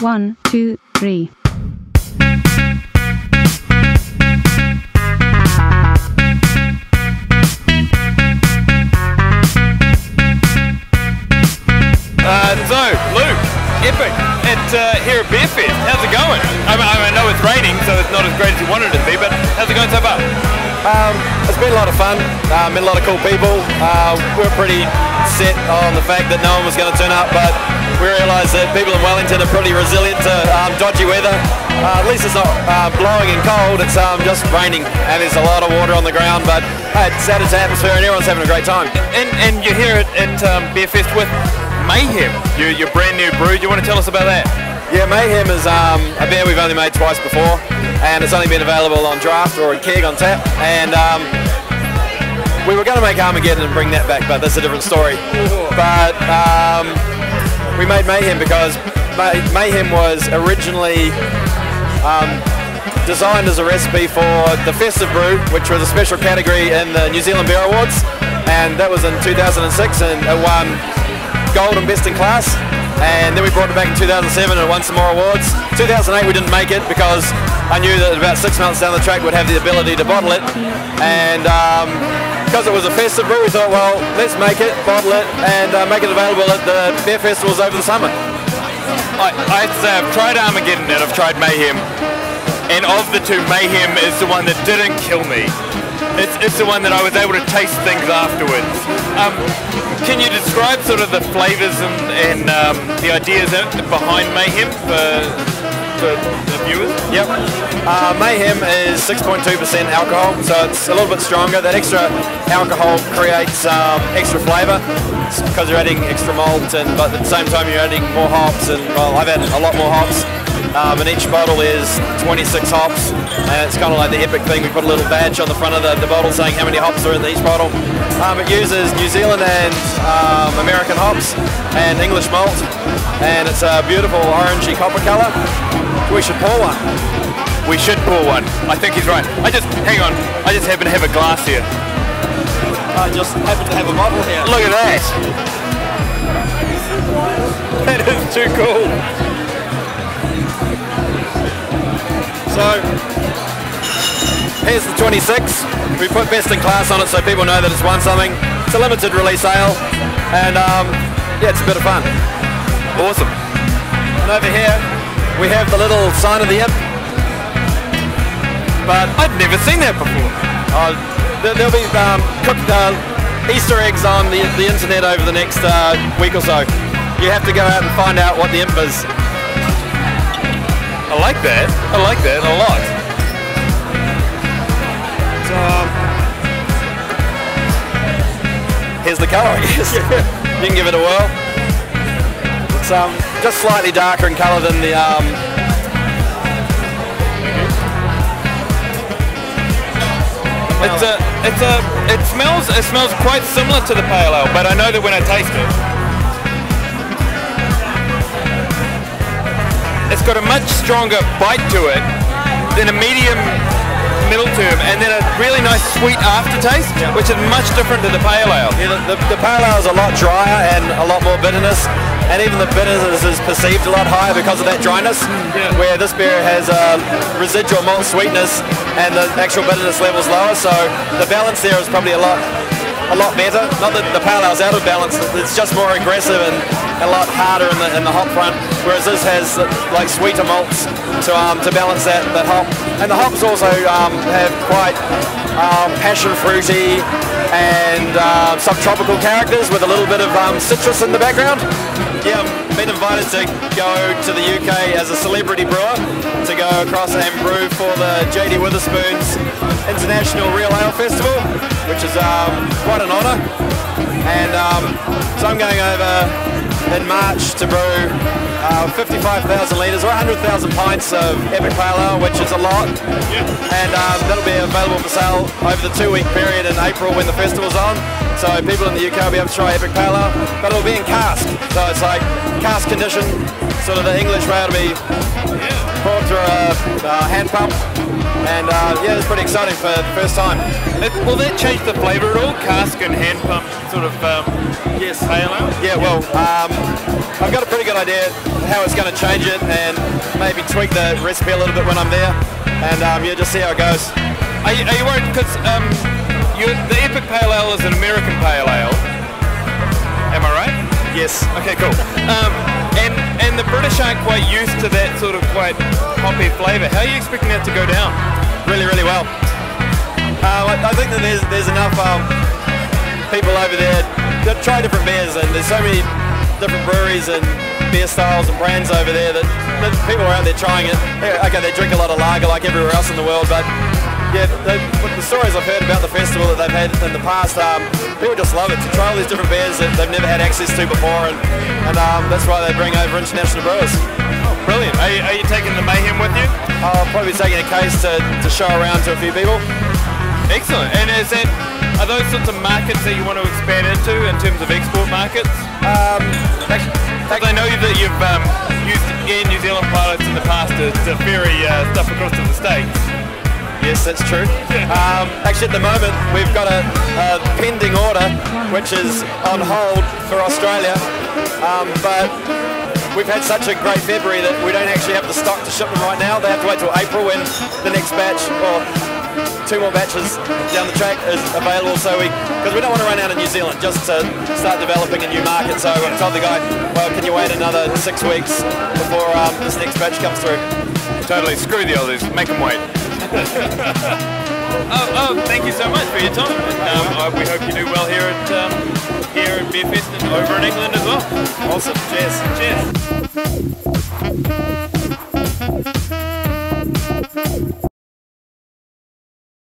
1, 2, 3. So, Luke, epic, here at Beerfest, how's it going? I know it's raining, so it's not as great as you wanted it to be, but how's it going so far? It's been a lot of fun, met a lot of cool people. We were pretty set on the fact that no one was going to turn up, but we realised that people in Wellington are pretty resilient to dodgy weather. At least it's not blowing and cold, it's just raining, and there's a lot of water on the ground, but it's at its atmosphere and everyone's having a great time. And you're here at Beerfest with Mayhem, your brand new brew. Do you want to tell us about that? Yeah, Mayhem is a beer we've only made twice before, and it's only been available on draft or a keg on tap, and we were going to make Armageddon and bring that back, but that's a different story. But we made Mayhem because Mayhem was originally designed as a recipe for the Festive Brew, which was a special category in the New Zealand Beer Awards, and that was in 2006, and it won Gold and Best in Class. And then we brought it back in 2007 and won some more awards. 2008 we didn't make it because I knew that about 6 months down the track we'd have the ability to bottle it, and because it was a festive brew we thought, well, let's make it, bottle it, and make it available at the beer festivals over the summer. I have to say I've tried Armageddon and I've tried Mayhem, and of the two, Mayhem is the one that didn't kill me. It's the one that I was able to taste things afterwards. Can you describe sort of the flavours and the ideas behind Mayhem for the viewers? Yep. Mayhem is 6.2% alcohol, so it's a little bit stronger. That extra alcohol creates extra flavour because you're adding extra malt, but at the same time you're adding more hops, and well, I've added a lot more hops. And each bottle is 26 hops, and it's kind of like the epic thing. We put a little badge on the front of the bottle saying how many hops are in each bottle. It uses New Zealand and American hops and English malt, and it's a beautiful orangey copper colour. We should pour one. We should pour one. I think he's right. Hang on, I just happen to have a glass here. I just happen to have a bottle here. Look at that. That is too cool. So, here's the 26. We put Best in Class on it so people know that it's won something. It's a limited release ale, and yeah, it's a bit of fun. Awesome. And over here, we have the little sign of the imp. But I'd never seen that before. There'll be cooked Easter eggs on the internet over the next week or so. You have to go out and find out what the imp is. I like that. I like that a lot. So, here's the colour, I guess. You can give it a whirl. It's just slightly darker in colour than the It smells quite similar to the pale ale, but I know that when I taste it, it's got a much stronger bite to it than a medium middle term, and then a really nice sweet aftertaste, which is much different to the pale ale. Yeah, the pale ale is a lot drier and a lot more bitterness, and even the bitterness is perceived a lot higher because of that dryness, where this beer has a residual malt sweetness and the actual bitterness level is lower, so the balance there is probably a lot better. Not that the pale ale is out of balance, it's just more aggressive and a lot harder in the hop front, whereas this has like sweeter malts to balance that hop. And the hops also have quite passion fruity and subtropical characters with a little bit of citrus in the background. Yeah, I've been invited to go to the UK as a celebrity brewer to go across and brew for the J.D. Witherspoon's International Real Ale Festival, which is quite an honour. And so I'm going over in March to brew 55,000 litres or 100,000 pints of Epic Pale Ale, which is a lot. And that'll be available for sale over the 2-week period in April when the festival's on. So people in the UK will be able to try Epic Pale Ale, but it'll be in cask. So it's like cask condition, sort of the English way. It'll be poured through a hand pump, and yeah, it's pretty exciting for the first time. Will that change the flavour at all? Cask and hand pump sort of Yes. pale ale? Yeah, well, I've got a pretty good idea how it's going to change it and maybe tweak the recipe a little bit when I'm there, and yeah, just see how it goes. Are you worried because the Epic Pale Ale is an American Pale Ale? Am I right? Yes. Okay, cool. And the British aren't quite used to that sort of quite hoppy flavour. How are you expecting that to go down? Really, really well. I think that there's enough people over there that try different beers, and there's so many different breweries and beer styles and brands over there that people are out there trying it. Yeah, okay, they drink a lot of lager like everywhere else in the world, but yeah, the stories I've heard about the festival that they've had in the past, people just love it to try all these different beers that they've never had access to before, and that's why they bring over international brewers. Oh, brilliant. Are you taking the Mayhem with you? I'll probably be taking a case to show around to a few people. Excellent. And are those sorts of markets that you want to expand into in terms of export markets? Actually, I know that you've used Air New Zealand pilots in the past to ferry stuff across to the States. yes, that's true. Actually, at the moment, we've got a pending order, which is on hold for Australia, but we've had such a great February that we don't actually have the stock to ship them right now. They have to wait till April when the next batch, or 2 more batches down the track, is available. So because we don't want to run out of New Zealand just to start developing a new market. So I told the guy, well, can you wait another 6 weeks before this next batch comes through? Totally. Screw the others. Make them wait. Thank you so much for your time. We hope you do well here at Beerfest and over in England as well. Awesome. Cheers. Cheers.